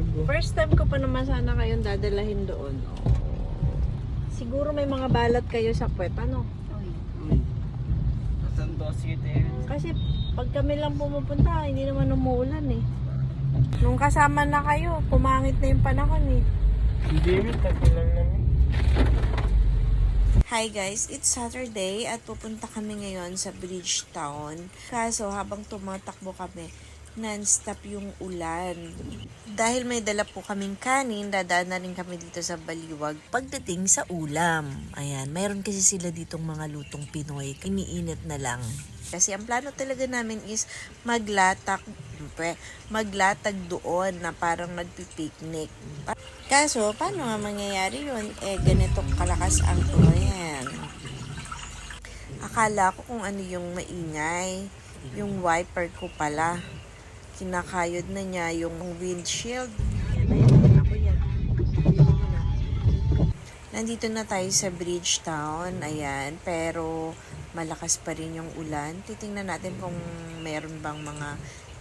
cargo. First time ko pa naman sana kayong dadalahin doon. Siguro may mga balat kayo sa puwet, ano? Santo City. Kasi pag kami lang pumupunta, hindi naman umuulan eh. Nung kasama na kayo, pumangit na yung panahon eh. Hindi, tatlo lang namin. Hi guys, it's Saturday at pupunta kami ngayon sa Bridgetown. Kaso habang tumatakbo kami, non-stop yung ulan. Dahil may dala po kaming kanin, dadaan na rin kami dito sa Baliwag pagdating sa ulam. Ayan, mayroon kasi sila ditong mga lutong Pinoy, iniinit na lang. Kasi ang plano talaga namin is maglatag doon na parang nagpipiknik. Kaso, paano nga mangyayari yun? Ganito kalakas ang ulan. Akala ko kung ano yung maingay. Yung wiper ko pala. Kinakayod na niya yung windshield. Nandito na tayo sa Bridgetown. Ayan, pero malakas pa rin yung ulan. Titingnan natin kung meron bang mga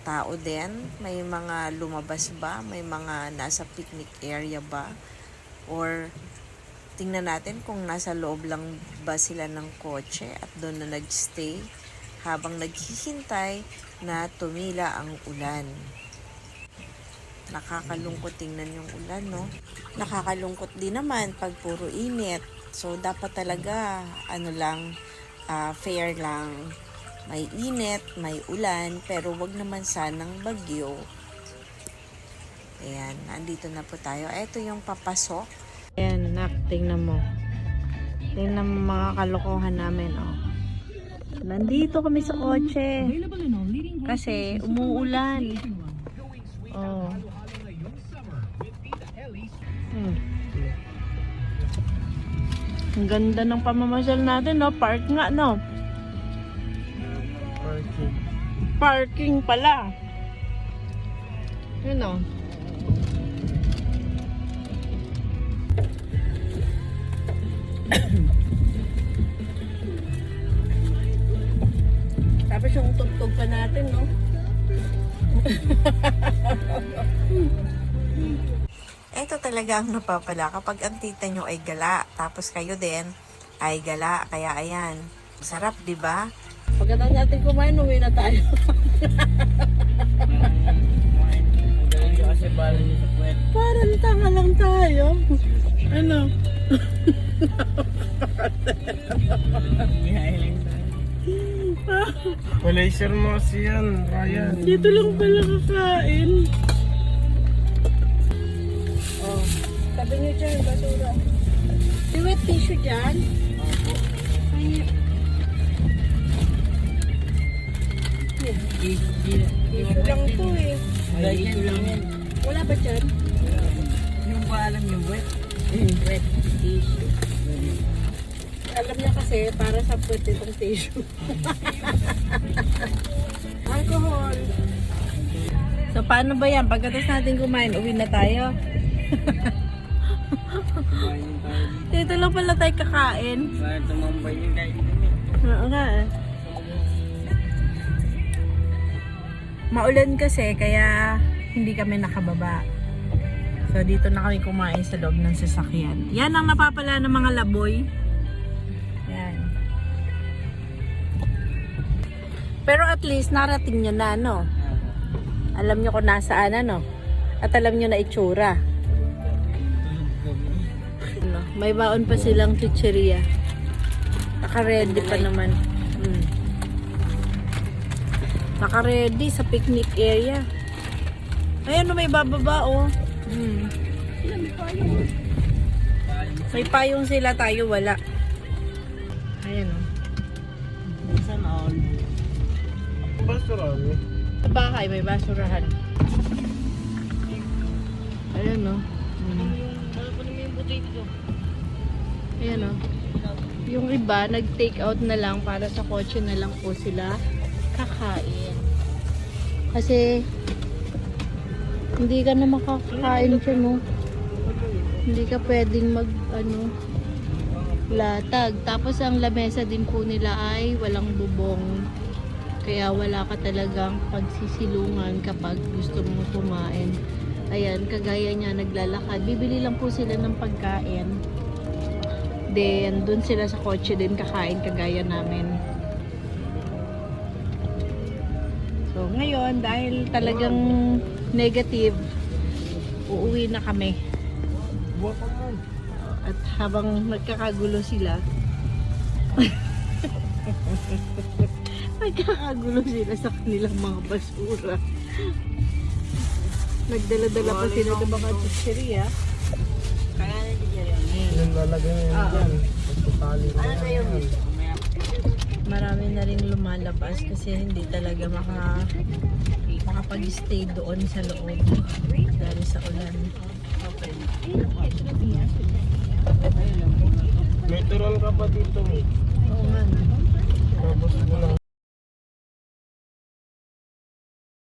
tao din. May mga lumabas ba? May mga nasa picnic area ba? Or tingnan natin kung nasa loob lang ba sila ng kotse at doon na nagstay habang naghihintay na tumila ang ulan. Nakakalungkot tingnan yung ulan, no? Nakakalungkot din naman pag puro init. So, dapat talaga, fair lang. May init, may ulan, pero wag naman sanang bagyo. Ayan, nandito na po tayo. Ito yung papasok. Ayan, nak, tingnan mo. Tingnan mo mga kalokohan namin, oh. Nandito kami sa kotse. Kasi umuulan. Oh. Ang ganda ng pamamasyal natin, no? Park nga, no? Parking pala. Yun, no? Tapos yung tugtog pa natin, no? Ito talaga ang napapala kapag ang tita nyo ay gala. Tapos kayo din ay gala. Kaya ayan, sarap, di ba? Pagkatapos natin kumain, uwi na tayo. Parang tanga lang tayo. Ano? Malaysia mo kasi yan, Ryan. Dito lang pala kakain. Oh, sabi nyo dyan, basura. May wet tissue dyan? Ay, tissue lang to eh. Tissue lang yan. Wala ba dyan? Yung ba alam yung wet? Wet tissue. Alam niya kasi para sa puwet itong tissue. Alcohol. So paano ba yan? Pagkatapos natin kumain, uwi na tayo. Dito lang pala tayo kakain. Saan tumambay yung kain Oo nga eh. Maulan kasi kaya hindi kami nakababa. So dito na kami kumain sa loob ng sasakyan. Yan ang napapala ng mga laboy. Yan. Pero at least narating nyo na, no? Alam nyo kung nasaan, ano? At alam nyo na itsura. Ano, may baon pa silang chicheria. Naka-ready pa naman. Naka-ready sa picnic area. Ayan, may bababa, oh. May payong sila, tayo wala. Ayan, oh. Saan all? Basura mo? Sa bahay, may basurahan. Ayan, oh. Ano pa naman yung potato? Ayan, oh. Yung iba, nag-take out na lang para sa kotse na lang po sila kakain. Kasi hindi ka na makakain siya, no? Hindi ka pwedeng latag. Tapos ang lamesa din po nila ay walang bubong. Kaya wala ka talagang pagsisilungan kapag gusto mong kumain. Ayan, kagaya niya, naglalakad. Bibili lang po sila ng pagkain. Then, dun sila sa kotse din kakain kagaya namin. So, ngayon, dahil talagang negative, uuwi na kami. Buwa pa man. At habang nagkakagulo sila, nagkakagulo sila sa kanilang mga basura. Nagdala-dala pa sila ng mga chicheria. Kaya na di yan. Yung lalagay mo yun dyan. Pagkatali mo Ano sa'yo, yan. miss? Mamaya. Marami na rin lumalabas kasi hindi talaga makapag-stay doon sa loob dahil sa ulan. May turon ka pa dito. Oo nga.